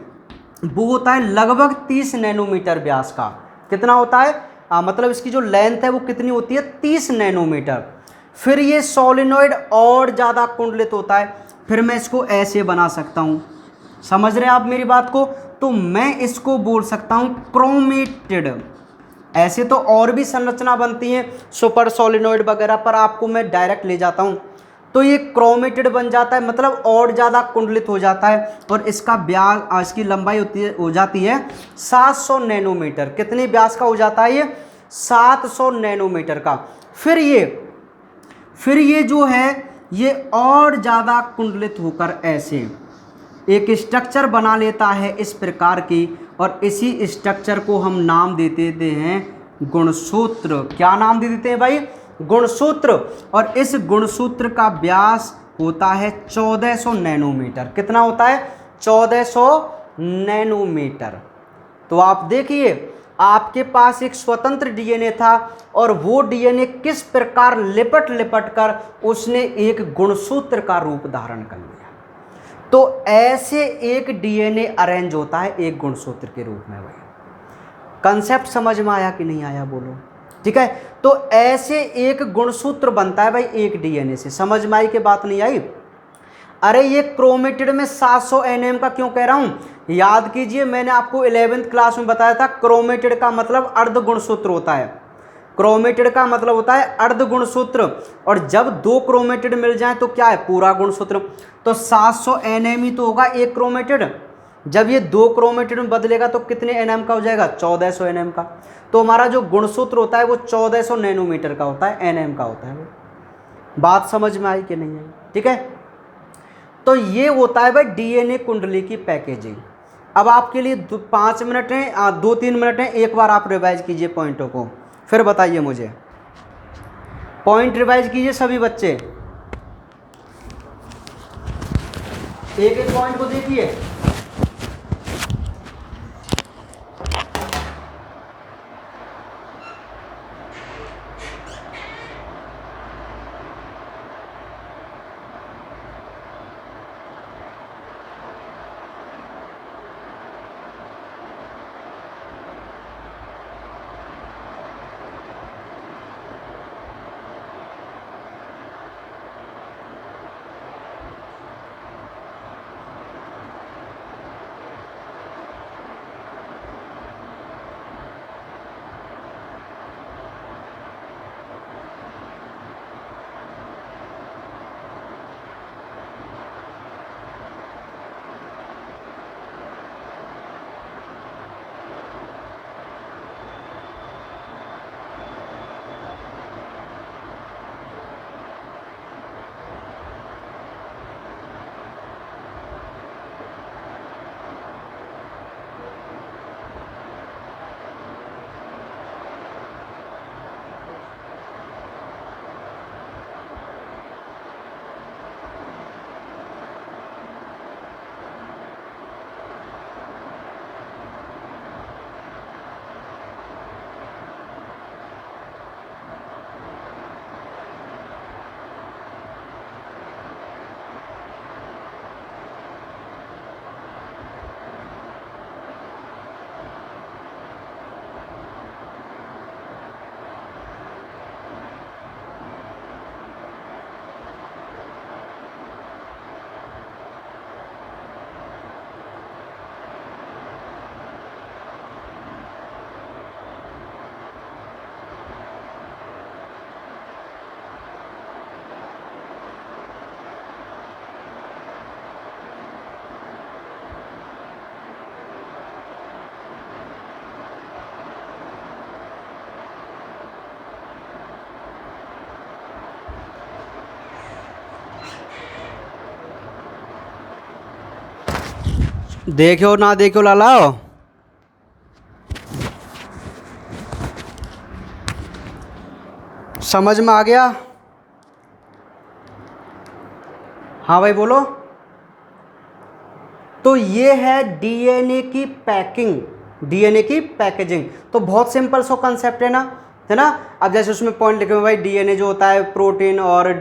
A: वो होता है लगभग 30 नैनोमीटर व्यास का। कितना होता है, मतलब इसकी जो लेंथ है वो कितनी होती है, 30 नैनोमीटर। फिर ये सोलेनोइड और ज़्यादा कुंडलित होता है, फिर मैं इसको ऐसे बना सकता हूँ। समझ रहे हैं आप मेरी बात को, तो मैं इसको बोल सकता हूँ क्रोमेटिड। ऐसे तो और भी संरचना बनती हैं सुपर सोलेनोइड वगैरह, पर आपको मैं डायरेक्ट ले जाता हूँ। तो ये क्रोमेटिड बन जाता है, मतलब और ज़्यादा कुंडलित हो जाता है, और इसका व्यास, इसकी लंबाई हो जाती है 700 नैनोमीटर। कितने व्यास का हो जाता है ये, 700 नैनोमीटर का। फिर ये जो है ये और ज़्यादा कुंडलित होकर ऐसे एक स्ट्रक्चर बना लेता है इस प्रकार की, और इसी स्ट्रक्चर को हम नाम दे देते हैं गुणसूत्र। क्या नाम दे देते हैं भाई, गुणसूत्र। और इस गुणसूत्र का व्यास होता है 1400 नैनोमीटर। कितना होता है, 1400 नैनोमीटर। तो आप देखिए, आपके पास एक स्वतंत्र डीएनए था और वो डीएनए किस प्रकार लिपट लिपट कर उसने एक गुणसूत्र का रूप धारण कर लिया। तो ऐसे एक डीएनए अरेंज होता है एक गुणसूत्र के रूप में। भाई कंसेप्ट समझ में आया कि नहीं आया, बोलो। ठीक है, तो ऐसे एक गुणसूत्र बनता है भाई एक डीएनए से। समझ में आई कि बात नहीं आई। अरे ये क्रोमेटिड में 700 nm का क्यों कह रहा हूं, याद कीजिए मैंने आपको 11th क्लास में बताया था, क्रोमेटिड का मतलब अर्ध गुणसूत्र होता है। क्रोमेटिड का मतलब होता है अर्ध गुणसूत्र, और जब दो क्रोमेटिड मिल जाए तो क्या है, पूरा गुणसूत्र। तो 700 nm ही तो होगा एक क्रोमेटिड। जब ये दो क्रोमेटिड में बदलेगा तो कितने nm का हो जाएगा, 1400 nm का। तो हमारा जो गुणसूत्र होता है वो 1400 नैनोमीटर का होता है, nm का होता है। बात समझ में आई कि नहीं आई, ठीक है। तो ये होता है भाई डीएनए कुंडली की पैकेजिंग। अब आपके लिए 5 मिनट हैं, 2-3 मिनट हैं, एक बार आप रिवाइज कीजिए पॉइंटों को, फिर बताइए मुझे। पॉइंट रिवाइज कीजिए सभी बच्चे, एक एक पॉइंट को देखिए। देखो ना देखो लाला, समझ में आ गया? हाँ भाई बोलो। तो ये है डीएनए की पैकिंग, डीएनए की पैकेजिंग। तो बहुत सिंपल सो कंसेप्ट है ना। अब जैसे उसमें पॉइंट लिखे हुए भाई डीएनए जो होता है प्रोटीन और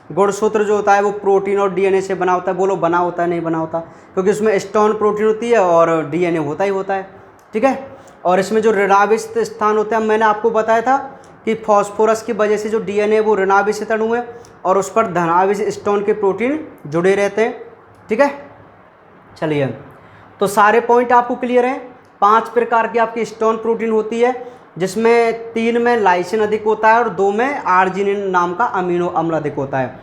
A: गुणसूत्र जो होता है वो प्रोटीन और डीएनए से बना होता है। बोलो बना होता है नहीं बना होता, क्योंकि उसमें हिस्टोन प्रोटीन होती है और डीएनए होता ही होता है, ठीक है। और इसमें जो ऋणाभिषिक्त स्थान होते हैं, मैंने आपको बताया था कि फॉस्फोरस की वजह से जो डीएनए वो ऋणाभिषिक्त अणु है और उस पर धनाभिषिक्त स्टोन के प्रोटीन जुड़े रहते हैं, ठीक है। चलिए, तो सारे पॉइंट आपको क्लियर हैं। 5 प्रकार की आपकी स्टोन प्रोटीन होती है, जिसमें 3 में लाइसिन अधिक होता है और 2 में आर्जिनिन नाम का अमीनो अम्ल अधिक होता है।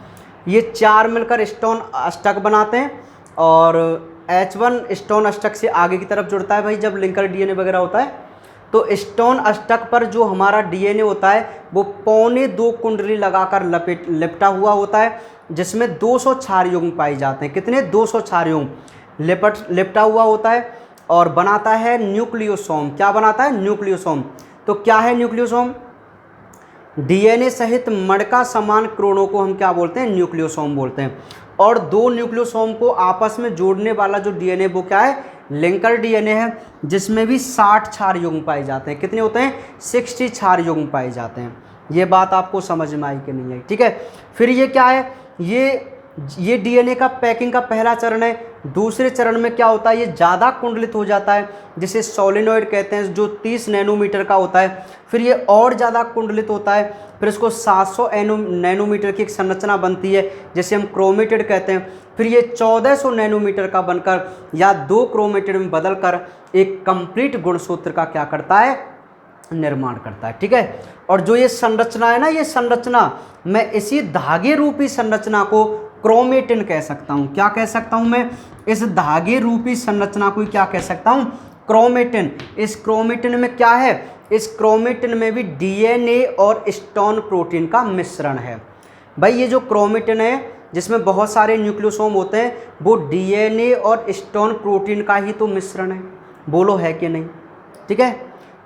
A: ये 4 मिलकर स्टोन अष्टक बनाते हैं और H1 स्टोन अष्टक से आगे की तरफ जुड़ता है भाई जब लिंकर डीएनए वगैरह होता है। तो स्टोन अष्टक पर जो हमारा डीएनए होता है वो 1.25 कुंडली लगाकर लिपटा हुआ होता है, जिसमें 200 क्षार युग्म पाए जाते हैं। कितने? 200 क्षार युग्म लिपटा हुआ होता है और बनाता है न्यूक्लियोसोम। क्या बनाता है? न्यूक्लियोसोम। तो क्या है न्यूक्लियोसोम? डीएनए सहित मणका समान क्रोनों को हम क्या बोलते हैं? न्यूक्लियोसोम बोलते हैं। और 2 न्यूक्लियोसोम को आपस में जोड़ने वाला जो डीएनए वो क्या है? लिंकर डीएनए है, जिसमें भी 60 क्षार युग्म पाए जाते हैं। कितने होते हैं? 60 क्षार युग्म पाए जाते हैं। ये बात आपको समझ में आई कि नहीं आई? ठीक है। फिर ये क्या है? ये डीएनए का पैकिंग का पहला चरण है। दूसरे चरण में क्या होता है? ये ज़्यादा कुंडलित हो जाता है, जिसे सोलिनॉइड कहते हैं, जो 30 नैनोमीटर का होता है। फिर ये और ज़्यादा कुंडलित होता है, फिर इसको 700 नैनोमीटर की एक संरचना बनती है, जिसे हम क्रोमेटिड कहते हैं। फिर ये 1400 नैनोमीटर का बनकर या 2 क्रोमेटिड में बदलकर एक कंप्लीट गुणसूत्र का क्या करता है? निर्माण करता है, ठीक है। और जो ये संरचना है ना, ये संरचना, मैं इसी धागे रूपी संरचना को क्रोमेटिन कह सकता हूँ। क्या कह सकता हूँ मैं? इस धागे रूपी संरचना को क्या कह सकता हूँ? क्रोमेटिन। इस क्रोमेटिन में क्या है? इस क्रोमेटिन में भी डीएनए और स्टोन प्रोटीन का मिश्रण है। भाई ये जो क्रोमेटिन है जिसमें बहुत सारे न्यूक्लियोसोम होते हैं, वो डीएनए और स्टोन प्रोटीन का ही तो मिश्रण है। बोलो है कि नहीं? ठीक है।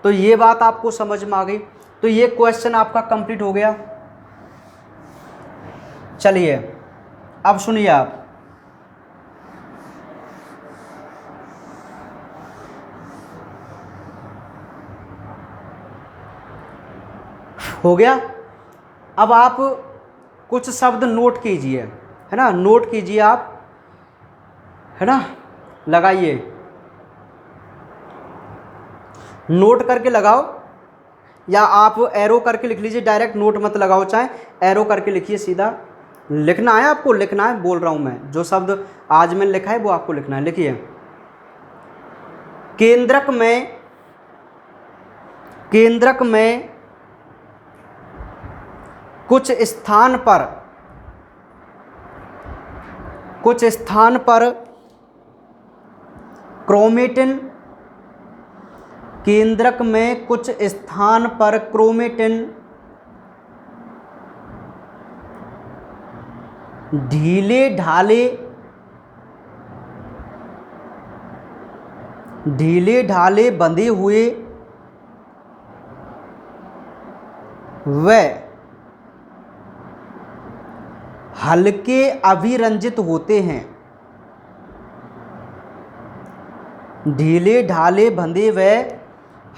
A: तो ये बात आपको समझ में आ गई। तो ये क्वेश्चन आपका कंप्लीट हो गया। चलिए अब सुनिए आप, हो गया। अब आप कुछ शब्द नोट कीजिए, है ना, नोट कीजिए आप, है ना, लगाइए, नोट करके लगाओ, या आप एरो करके लिख लीजिए। डायरेक्ट नोट मत लगाओ, चाहे एरो करके लिखिए। सीधा लिखना है आपको, लिखना है, बोल रहा हूं मैं। जो शब्द आज मैंने लिखा है वो आपको लिखना है। लिखिए, केंद्रक में कुछ स्थान पर क्रोमेटिन, केंद्रक में कुछ स्थान पर क्रोमेटिन ढीले ढाले बंधे हुए व हल्के अभिरंजित होते हैं। ढीले ढाले बंधे व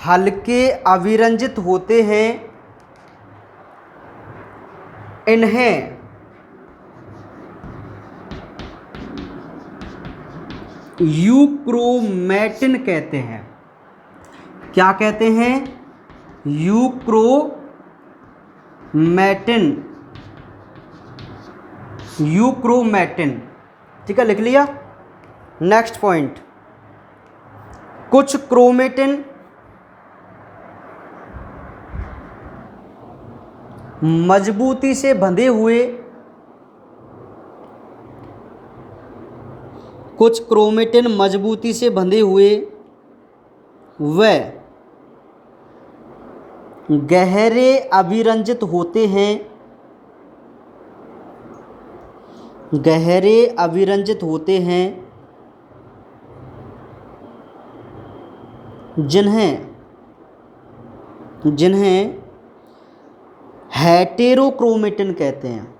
A: हल्के अभिरंजित होते हैं। इन्हें यूक्रोमेटिन कहते हैं। क्या कहते हैं? यूक्रोमेटिन। ठीक है, लिख लिया। नेक्स्ट पॉइंट, कुछ क्रोमेटिन मजबूती से बंधे हुए, कुछ क्रोमेटिन मजबूती से बंधे हुए व गहरे अभिरंजित होते हैं। गहरे अभिरंजित होते हैं, जिन्हें हेटेरोक्रोमेटिन कहते हैं।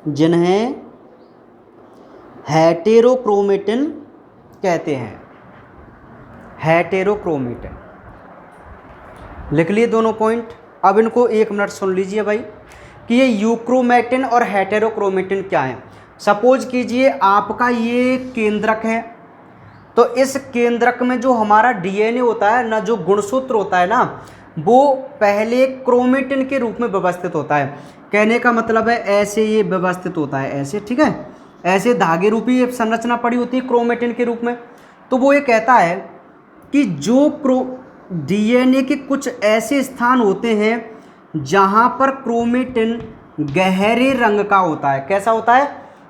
A: जिन्हें हेटेरोक्रोमेटिन कहते हैं? हेटेरोक्रोमेटिन। लिख लिए दोनों पॉइंट। अब इनको 1 मिनट सुन लीजिए भाई कि ये यूक्रोमेटिन और हेटेरोक्रोमेटिन क्या है। सपोज कीजिए आपका ये केंद्रक है, तो इस केंद्रक में जो हमारा डीएनए होता है ना, जो गुणसूत्र होता है ना, वो पहले क्रोमेटिन के रूप में व्यवस्थित होता है। कहने का मतलब है ऐसे ये व्यवस्थित होता है, ऐसे, ठीक है, ऐसे धागे रूपी संरचना पड़ी होती है क्रोमेटिन के रूप में। तो वो ये कहता है कि जो डीएनए के कुछ ऐसे स्थान होते हैं जहाँ पर क्रोमेटिन गहरे रंग का होता है। कैसा होता है?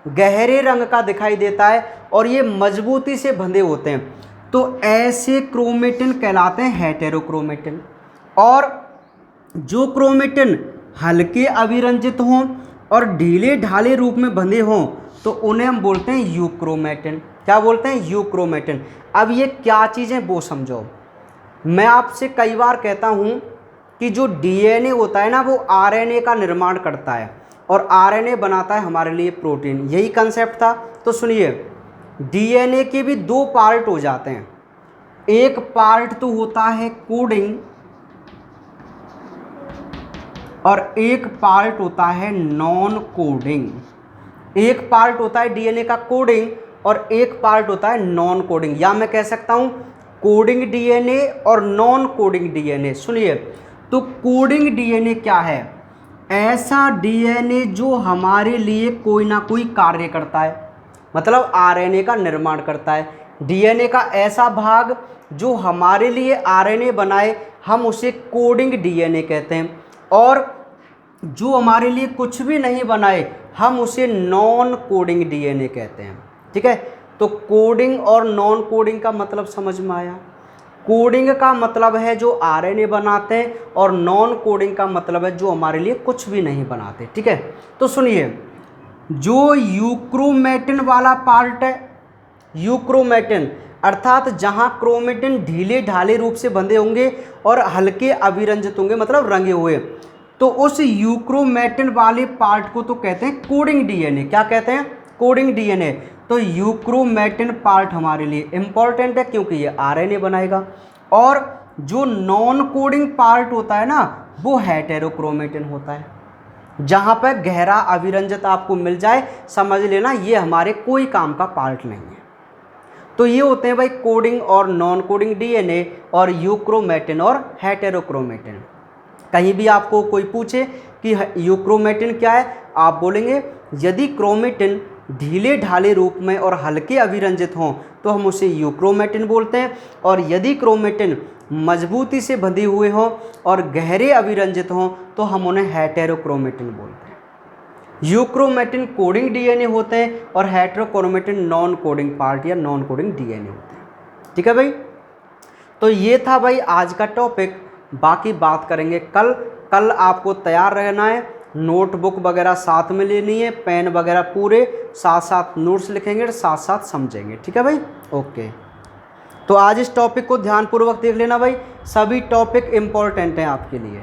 A: गहरे रंग का दिखाई देता है और ये मजबूती से बंधे होते हैं, तो ऐसे क्रोमेटिन कहलाते हैं हेटेरोक्रोमेटिन। और जो क्रोमेटिन हल्के अभिरंजित हों और ढीले ढाले रूप में बंधे हों तो उन्हें हम बोलते हैं यूक्रोमेटिन। क्या बोलते हैं? यूक्रोमेटिन। अब ये क्या चीज़ें वो समझो। मैं आपसे कई बार कहता हूँ कि जो डीएनए होता है ना, वो आरएनए का निर्माण करता है और आरएनए बनाता है हमारे लिए प्रोटीन। यही कंसेप्ट था। तो सुनिए, डीएनए के भी 2 पार्ट हो जाते हैं। एक पार्ट तो होता है कोडिंग और एक पार्ट होता है नॉन कोडिंग। एक पार्ट होता है डीएनए का कोडिंग और एक पार्ट होता है नॉन कोडिंग, या मैं कह सकता हूं कोडिंग डीएनए और नॉन कोडिंग डीएनए। सुनिए, तो कोडिंग डीएनए क्या है? ऐसा डीएनए जो हमारे लिए कोई ना कोई कार्य करता है, मतलब आरएनए का निर्माण करता है। डीएनए का ऐसा भाग जो हमारे लिए आरएनए बनाए, हम उसे कोडिंग डीएनए कहते हैं। और जो हमारे लिए कुछ भी नहीं बनाए, हम उसे नॉन कोडिंग डीएनए कहते हैं। ठीक है, तो कोडिंग और नॉन कोडिंग का मतलब समझ में आया। कोडिंग का मतलब है जो आरएनए बनाते हैं और नॉन कोडिंग का मतलब है जो हमारे लिए कुछ भी नहीं बनाते। ठीक है, तो सुनिए, जो यूक्रोमेटिन वाला पार्ट है, यूक्रोमेटिन अर्थात जहां क्रोमेटिन ढीले ढाले रूप से बंधे होंगे और हल्के अभिरंजित होंगे, मतलब रंगे हुए, तो उस यूक्रोमेटिन वाले पार्ट को तो कहते हैं कोडिंग डीएनए। क्या कहते हैं? Coding DNA. तो यूक्रोमेटिन पार्ट हमारे लिए इंपॉर्टेंट है क्योंकि ये आरएनए बनाएगा। और जो नॉन कोडिंग पार्ट होता है ना, वो हेटेरोक्रोमेटिन होता है। जहां पर गहरा अभिरंजित आपको मिल जाए, समझ लेना ये हमारे कोई काम का पार्ट नहीं है। तो ये होते हैं भाई कोडिंग और नॉन कोडिंग डीएनए, और यूक्रोमेटिन और हेटेरोक्रोमेटिन। कहीं भी आपको कोई पूछे कि यूक्रोमेटिन क्या है, आप बोलेंगे यदि क्रोमेटिन ढीले ढाले रूप में और हल्के अभिरंजित हों तो हम उसे यूक्रोमेटिन बोलते हैं, और यदि क्रोमेटिन मजबूती से बंधे हुए हों और गहरे अभिरंजित हों तो हम उन्हें हेटेरोक्रोमेटिन बोलते हैं। यूक्रोमेटिन कोडिंग डीएनए होते हैं और हेटेरोक्रोमेटिन नॉन कोडिंग पार्ट या नॉन कोडिंग डीएनए होते हैं। ठीक है भाई, तो ये था भाई आज का टॉपिक। बाकी बात करेंगे कल। कल आपको तैयार रहना है, नोटबुक वगैरह साथ में लेनी है, पेन वगैरह पूरे, साथ साथ नोट्स लिखेंगे, साथ साथ समझेंगे। ठीक है भाई, ओके। तो आज इस टॉपिक को ध्यानपूर्वक देख लेना भाई, सभी टॉपिक इम्पोर्टेंट हैं आपके लिए।